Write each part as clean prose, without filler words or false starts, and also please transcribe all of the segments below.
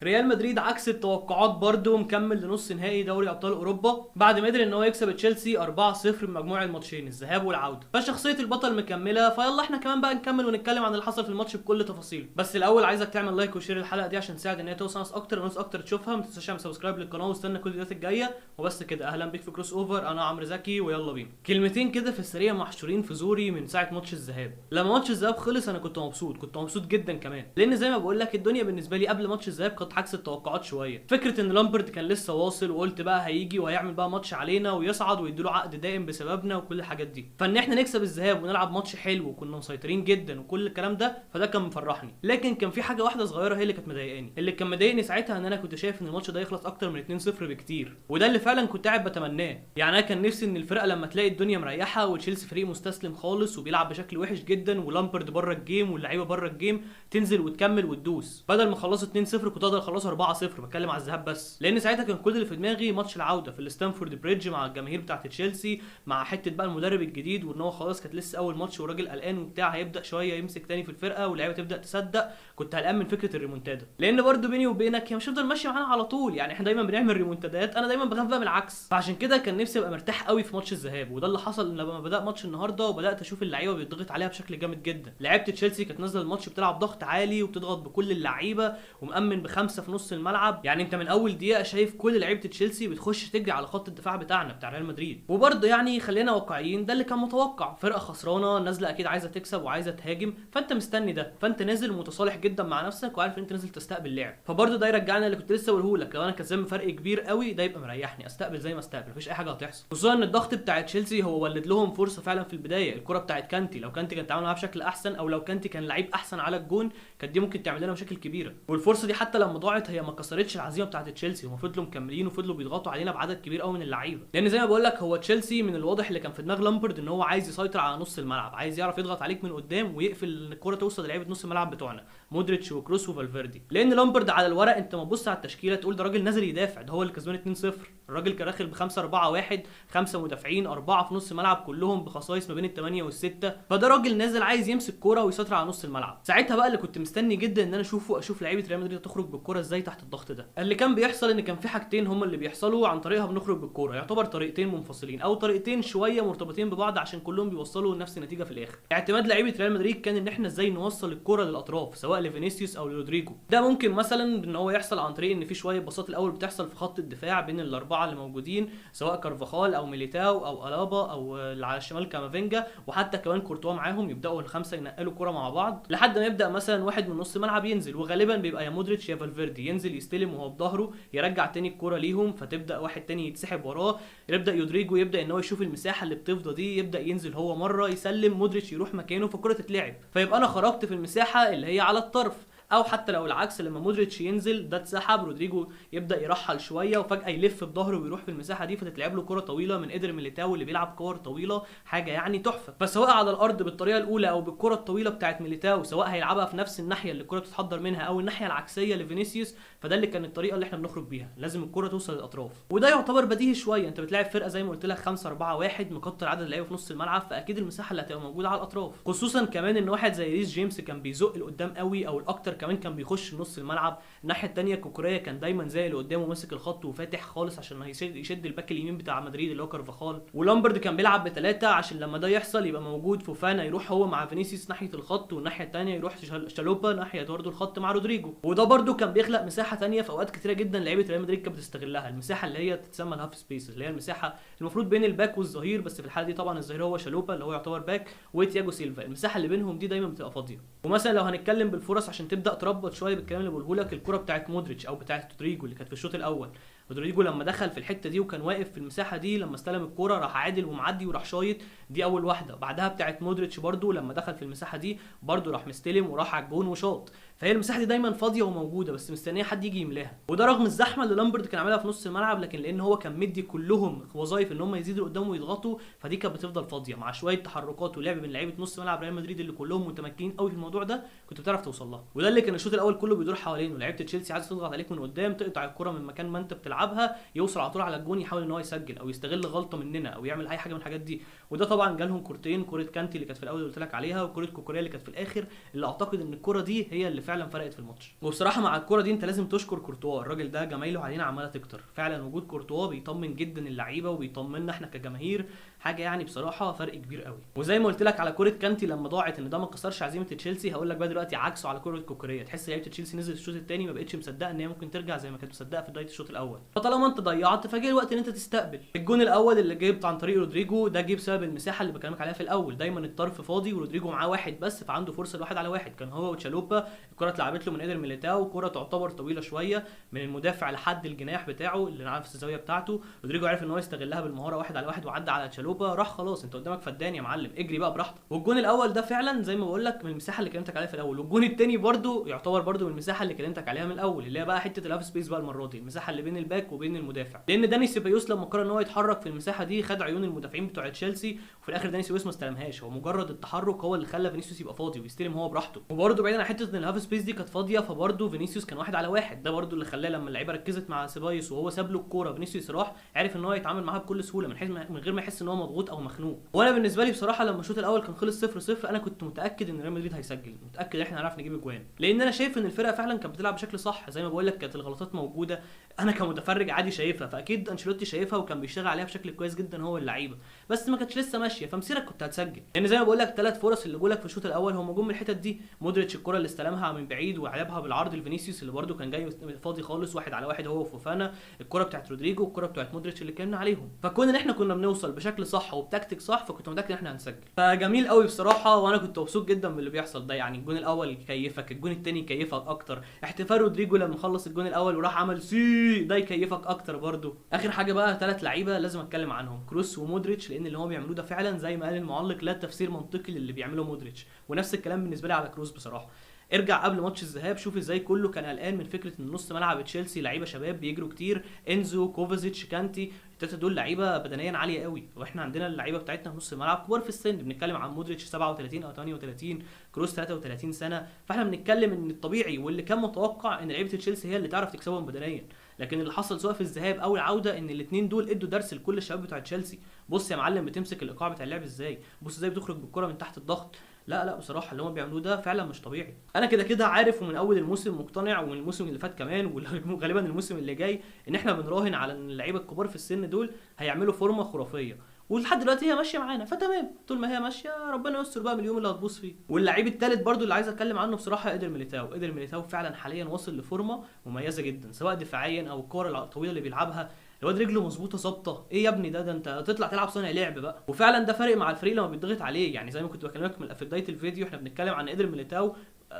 ريال مدريد عكس التوقعات برضه مكمل لنص نهائي دوري ابطال اوروبا بعد ما قدر ان هو يكسب تشيلسي 4-0 من مجموع الماتشين الذهاب والعوده. فشخصيه البطل مكمله، فيلا احنا كمان بقى نكمل ونتكلم عن اللي حصل في الماتش بكل تفاصيله. بس الاول عايزك تعمل لايك وشير الحلقه دي عشان تساعد ان هي توصل ناس اكتر وناس اكتر تشوفها. ما تنساش تعمل سبسكرايب للقناه واستنى كل الفيديوهات الجايه. وبس كده، اهلا بيك في كروس اوفر، انا عمرو زكي ويلا بينا. كلمتين كده في السريع محشورين في زوري من ساعه ماتش الذهاب. لما ماتش الذهاب خلص انا كنت مبسوط جدا كمان، لان زي ما بقول لك الدنيا بالنسبه لي قبل ماتش الذهاب كانت عكس التوقعات شويه. فكره ان لامبرد كان لسه واصل وقلت بقى هيجي وهيعمل بقى ماتش علينا ويصعد ويديله عقد دائم بسببنا وكل الحاجات دي، فان احنا نكسب الذهاب ونلعب ماتش حلو وكنا مسيطرين جدا وكل الكلام ده، فده كان مفرحني. لكن كان في حاجه واحده صغيره هي اللي كانت مضايقاني. اللي كان مضايقني ساعتها ان انا كنت شايف ان الماتش ده يخلص اكتر من 2-0 بكتير، وده اللي فعلا كنت قاعد بتمناه. يعني انا كان نفسي ان الفرقه لما تلاقي الدنيا مريحه وتشيلسي فريق مستسلم خالص وبيلعب بشكل وحش جدا ولامبرد بره الجيم واللعيبه بره الجيم، تنزل وتكمل وتدوس. بدل ما خلصوا 2-0 كنت اقدر اخلصوا 4-0. بتكلم على الذهاب بس، لان ساعتها كان كل اللي في دماغي ماتش العوده في الستانفورد بريدج مع الجماهير بتاعه تشيلسي، مع حته بقى المدرب الجديد وان هو خلاص كانت لسه اول ماتش والراجل قلقان وبتاع، هيبدا شويه يمسك تاني في الفرقه واللعيبه تبدا تصدق. كنت قلقان من فكره الريمونتادا، لان برده بيني وبينك هي مش هتفضل ماشيه معانا على طول. يعني احنا دايما بنعمل ريمونتادات، انا دايما بخاف بقى من العكس. فعشان كده كان نفسي ابقى مرتاح قوي في ماتش الذهاب، وده اللي حصل لما بدا ماتش النهارده وبدات اشوف اللعيبه بيتضغط عليها بشكل جامد جدا. لعيبه تشيلسي كانت نازله الماتش بتلعب ضغط عالي وبتضغط بكل اللعيبه ومأمن بخمسه في نص الملعب. يعني انت من اول دقيقه شايف كل لعيبه تشيلسي بتخش تجري على خط الدفاع بتاعنا بتاع ريال مدريد. وبرضه يعني خلينا واقعيين، ده اللي كان متوقع. فرقه خسرانه نازله اكيد عايزه تكسب وعايزه تهاجم، فانت مستني ده، فانت نازل متصالح جدا مع نفسك وعارف ان انت نازل تستقبل لعب. فبرضه ده يرجعنا اللي كنت لسه بقوله لك، لو انا كسبان فرق كبير قوي ده يبقى مريحني، استقبل زي ما استقبل، مفيش اي حاجه هتحصل. خصوصا ان الضغط بتاع تشيلسي هو ولد لهم فرصه فعلا في البدايه. الكره بتاعت كانتي، لو كانتي كان تعامل معاها بشكل احسن او لو كانتي كان لعيب احسن على الجون، كانت دي ممكن تعمل لنا مشاكل كبيره. والفرصه دي حتى لما ضاعت هي ما كسرتش العزيمه بتاعت تشيلسي، هم فضلوا مكملين وفضلوا بيضغطوا علينا بعدد كبير قوي من اللعيبه. لان زي ما بقول لك هو تشيلسي من الواضح اللي كان في دماغ لامبرد ان هو عايز يسيطر على نص الملعب، عايز يعرف يضغط عليك من قدام ويقفل ان الكره توصل للعيبه نص الملعب بتوعنا مودريتش وكروس وفالفيردي. لان لامبرد على الورق انت ما تبص على التشكيله تقول ده راجل نازل يدافع، ده هو اللي كسبان 2-0. الراجل كان داخل ب 5-4-1، 5 مدافعين 4 في نص الملعب كلهم بخصائص ما بين ال8 وال6، فده راجل نازل عايز يمسك كوره ويسيطر على نص الملعب. ساعتها بقى اللي كنت مستني جدا ان انا اشوف لعيبه ريال مدريد تخرج بالكوره ازاي تحت الضغط ده. اللي كان بيحصل ان كان في حاجتين هم اللي بيحصلوا عن طريقها بنخرج بالكوره، يعتبر طريقتين منفصلين او طريقتين شويه مرتبطين ببعض عشان كلهم بيوصلوا لنفس النتيجه في الاخر. اعتماد لعيبه ريال مدريد كان ان احنا ازاي نوصل الكوره للاطراف سواء لفينيسيوس او لرودريجو. ده ممكن مثلا ان هو يحصل عن طريق ان في شويه بساط الاول بتحصل في خط الدفاع بين الاربعه اللي موجودين، سواء كارفاخال او ميليتاو او الابا او اللي على الشمال كامافينجا، وحتى كمان كورتوا معاهم، يبداوا الخمسه ينقلوا كوره مع بعض لحد ما يبدا مثلا واحد من نص الملعب ينزل، وغالبا بيبقى يا مودريتش يا فالفيردي، ينزل يستلم وهو بظهره يرجع تاني الكوره ليهم، فتبدا واحد تاني يتسحب وراه، يبدا رودريجو يبدا ان هو يشوف المساحه اللي بتفضى دي، يبدا ينزل هو مره يسلم مودريتش يروح مكانه فالكوره تتلعب، فيبقى انا خرجت في المساحه اللي هي على الطرف. او حتى لو العكس، لما مودريتش ينزل ده اتسحب، رودريجو يبدا يرحل شويه وفجاه يلف بظهره ويروح في المساحه دي، فتتلعب له كره طويله من قدر ميليتاو اللي بيلعب كور طويله، حاجه يعني تحفه. فسواء على الارض بالطريقه الاولى او بالكره الطويله بتاعت ميليتاو، سواء هيلعبها في نفس الناحيه اللي الكره بتتحضر منها او الناحيه العكسيه لفينيسيوس، فده اللي كانت الطريقه اللي احنا بنخرج بيها، لازم الكره توصل للاطراف. وده يعتبر بديهي شويه، انت بتلاعب فرقه زي ما قلت لك 5-4-1 مكتر عدد اللعيبه في نص الملعب، فاكيد المساحه اللي هتبقى موجوده على الاطراف. خصوصا كمان ان واحد زي ريس جيمس كان بيزق لقدام قوي، او الاكتر كمان كان بيخش نص الملعب. الناحيه الثانيه كوكوريا كان دايما زي اللي قدامه ماسك الخط وفاتح خالص عشان يشد الباك اليمين بتاع مدريد اللي هو كارفاخال. ولامبرد كان بيلعب ب3 عشان لما ده يحصل يبقى موجود فوفانا يروح هو مع فينيسيوس ناحيه الخط، والناحيه الثانيه يروح شالوبا ناحيه برده الخط مع رودريجو. وده برده كان بيخلق مساحه ثانيه في اوقات كتيره جدا لعيبه ريال مدريد كانت بتستغلها، المساحه اللي هي تتسمى الهاف سبيس، اللي هي المساحه المفروض بين الباك والظهير، بس في الحاله دي طبعا الظهير هو شالوبا اللي هو يعتبر باك، وتياجو سيلفا. المساحه اللي بينهم دي دايما بتبقى فاضيه. ومثلا لو هنتكلم بالفرص عشان تبدا تربط شويه بالكلام اللي بقوله لك، الكره بتاعت مودريتش او بتاعت رودريجو اللي كانت في الشوط الاول، رودريجو لما دخل في الحته دي وكان واقف في المساحه دي، لما استلم الكوره راح عادل ومعدي وراح شايط، دي اول واحده. بعدها بتاعت مودريتش برده لما دخل في المساحه دي برده راح مستلم وراح على الجون وشاط. فهي المساحه دي دايما فاضيه وموجوده بس مستنيه حد يجي يملاها. وده رغم الزحمه اللي لامبرد كان عاملها في نص الملعب، لكن لان هو كان مدي كلهم وظايف ان هم يزيدوا قدام ويضغطوا، فدي كانت بتفضل فاضيه مع شويه تحركات ولعب من لعيبه نص ملعب ريال مدريد اللي كلهم متمكنين قوي في الموضوع ده، كنت بتعرف توصل لها. وده اللي كان الشوط الاول كله بيدور حوالينه، لعيبه تشيلسي عايزه تضغط عليك من قدام، تقطع الكره من مكان ما انت بتلعب بيلعبها يوصل على طول على الجون، يحاول ان هو يسجل او يستغل غلطه مننا او يعمل اي حاجه من الحاجات دي. وده طبعا جالهم كورتين، كوره كانتي اللي كانت في الاول اللي قلت لك عليها، وكوره كوكوريا اللي كانت في الاخر، اللي اعتقد ان الكوره دي هي اللي فعلا فرقت في الماتش. وبصراحه مع الكوره دي انت لازم تشكر كورتوا، الراجل ده جمايله علينا عماله تكتر، فعلا وجود كورتوا بيطمن جدا اللعيبه وبيطمنا احنا كجماهير، حاجه يعني بصراحه فرق كبير قوي. وزي ما قلت لك على كوره كانتي لما ضاعت ان ده ما كسرش عزيمه تشيلسي، هقول لك بقى دلوقتي عكسه على كوره كوكوريا، تحس لعيبه تشيلسي نزلت الشوط الثاني ما بقتش مصدقه ان هي ممكن ترجع زي ما كانت مصدقه في بدايه الشوط الاول. فطالما انت ضيعت فجاء الوقت ان انت تستقبل. الجون الاول اللي جه عن طريق رودريجو ده جه بسبب المساحه اللي بكلمك عليها في الاول، دايما الطرف فاضي ورودريجو معاه واحد بس، فعنده فرصه لواحد على واحد، كان هو وتشالوبا، الكره اتلعبت له من ايدر ميليتاو، كره تعتبر طويله شويه من المدافع لحد الجناح بتاعه اللي عارف الزاويه بتاعته، رودريجو عرف ان هو يستغلها بالمهاره واحد على واحد وعدى على تشالوبا، راح خلاص انت قدامك فدان يا معلم، اجري بقى براحتك. والجون الاول ده فعلا زي ما بقول لك من المساحه اللي كلمتك عليها في الاول، والجون الثاني برده يعتبر برده من المساحه اللي كلمتك عليها من الاول، اللي هي بقى حته الهاف سبيس بقى المره دي، المساحه اللي بين الباك وبين المدافع، لان داني سيبايوس لما قرر ان هو يتحرك في المساحه دي خد عيون المدافعين بتوع تشيلسي، وفي الاخر داني سيبايوس ما استلمهاش، هو مجرد التحرك هو اللي خلى فينيسيوس يبقى فاضي ويستلم هو براحته. وبرده بعيدا عن حته ان الهاف سبيس دي كانت فاضيه، فبرده فينيسيوس كان واحد على واحد، ده برده اللي خلاه لما اللعيبه ركزت مع سيبايوس وهو ساب له الكوره فينيسيوس راح عرف ان هو يتعامل معاها بكل سهوله من غير ما يحس ان هو مضغوط او مخنوق. وانا بالنسبه لي بصراحه لما الشوط الاول كان خلص 0-0 انا كنت متاكد ان ريال مدريد هيسجل، متاكد احنا هنعرف نجيب اجوان، لان انا شايف ان الفرقه فعلا كانت بتلعب بشكل صح، زي ما بقول لك كانت الغلطات موجوده، انا كمتفرج عادي شايفها، فاكيد انشيلوتي شايفها وكان بيشتغل عليها بشكل كويس جدا هو اللعيبه، بس ما كانتش لسه ماشيه، فمسيرك كنت هتسجل، لان زي ما بقول لك 3 فرص اللي جولك في الشوط الاول هم جم من الحتت دي، مودريتش الكره اللي استلمها من بعيد وعلبها بالعرض لفينيسيوس اللي برده كان جاي فاضي خالص واحد على واحد هو وفوفانا، الكره بتاعت رودريجو والكره بتاعت مودريتش اللي اتكلمنا عليهم، فكون ان احنا كنا بنوصل بشكل صح وبتكتيك صح، فكنت متاكد ان احنا هنسجل، فجميل قوي بصراحه، وانا كنت مبسوط جدا باللي بيحصل ده، يعني الجون الاول يكيفك، الجون الثاني يكيفك اكتر، احتفال رودريجو لما خلص الجون الاول وراح عمل سي ده يكيفك اكتر برده. اخر حاجه بقى 3 لعيبه لازم اتكلم عنهم، كروس ومودريتش، لان اللي هو بيعملوه ده فعلا زي ما قال المعلق لا تفسير منطقي للي بيعمله مودريتش، ونفس الكلام بالنسبه لي على كروس بصراحه. ارجع قبل ماتش الذهاب شوف ازاي كله كان قلقان من فكره ان نص ملعب تشيلسي لعيبه شباب بيجروا كتير، انزو كوفازيتش كانتي، الثلاثه دول لعيبه بدنيا عاليه قوي، واحنا عندنا اللعيبه بتاعتنا في نص الملعب كبار في السن، بنتكلم عن مودريتش 37 او 38، كروس 33 سنه، فاحنا بنتكلم ان الطبيعي واللي كان متوقع ان لعيبه تشيلسي هي اللي تعرف تكسبهم بدنيا، لكن اللي حصل سواء في الذهاب او العوده ان الاثنين دول ادوا درس لكل الشباب بتوع تشيلسي، بص يا معلم بتمسك الايقاع بتاع اللعب ازاي، بص ازاي بتخرج بالكره من تحت الضغط، لا بصراحه اللي هم بيعملوه ده فعلا مش طبيعي. انا كده عارف ومن اول الموسم مقتنع، ومن الموسم اللي فات كمان وغالبا الموسم اللي جاي، ان احنا بنراهن على ان اللعيبه الكبار في السن دول هيعملوا فورمه خرافيه، ولحد دلوقتي هي ماشيه معانا، فتمام طول ما هي ماشيه ربنا يستر بقى من اليوم اللي هتبوظ فيه. واللعيب الثالث برده اللي عايز اتكلم عنه بصراحه ايدر ميليتاو فعلا حاليا واصل لفورمه مميزه جدا، سواء دفاعيا او الكور الطويله اللي بيلعبها، الواد رجله مظبوطه ظابطه، ايه يا ابني ده انت تطلع تلعب صانع لعب بقى، وفعلا ده فارق مع الفريق لما بيتضغط عليه، يعني زي ما كنت بكلمك في بدايه الفيديو احنا بنتكلم عن ايدر ميليتاو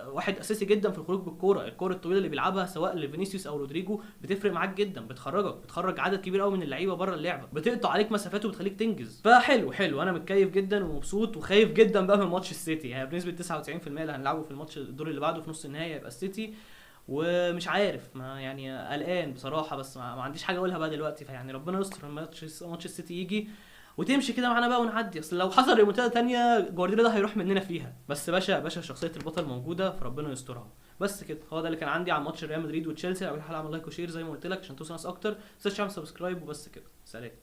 واحد اساسي جدا في الخروج بالكوره، الكوره الطويله اللي بيلعبها سواء لفينيسيوس او رودريجو بتفرق معاك جدا، بتخرج عدد كبير قوي من اللعيبه بره اللعبه، بتقطع عليك مسافات وبتخليك تنجز، فحلو انا متكيف جدا ومبسوط وخايف جدا بقى من ماتش السيتي، يعني بنسبه 99% اللي هنلعبه في الماتش الدور اللي بعده في نص النهائي يبقى السيتي، ومش عارف ما يعني قلقان بصراحه، بس ما عنديش حاجه اقولها بقى دلوقتي، فيعني ربنا يستر لما ماتش السيتي يجي وتمشي كده معانا بقى ونعدي، اصل لو حصل ريمونتادا ثانيه جوارديولا ده هيروح مننا فيها، بس باشا شخصيه البطل موجوده فربنا يسترها. بس كده هو ده اللي كان عندي عن ماتش ريال مدريد وتشيلسي، لو حد عمل لايك وشير زي ما قلت لك عشان توصل ناس اكتر، ما تنساش تعمل سبسكرايب، وبس كده سلام.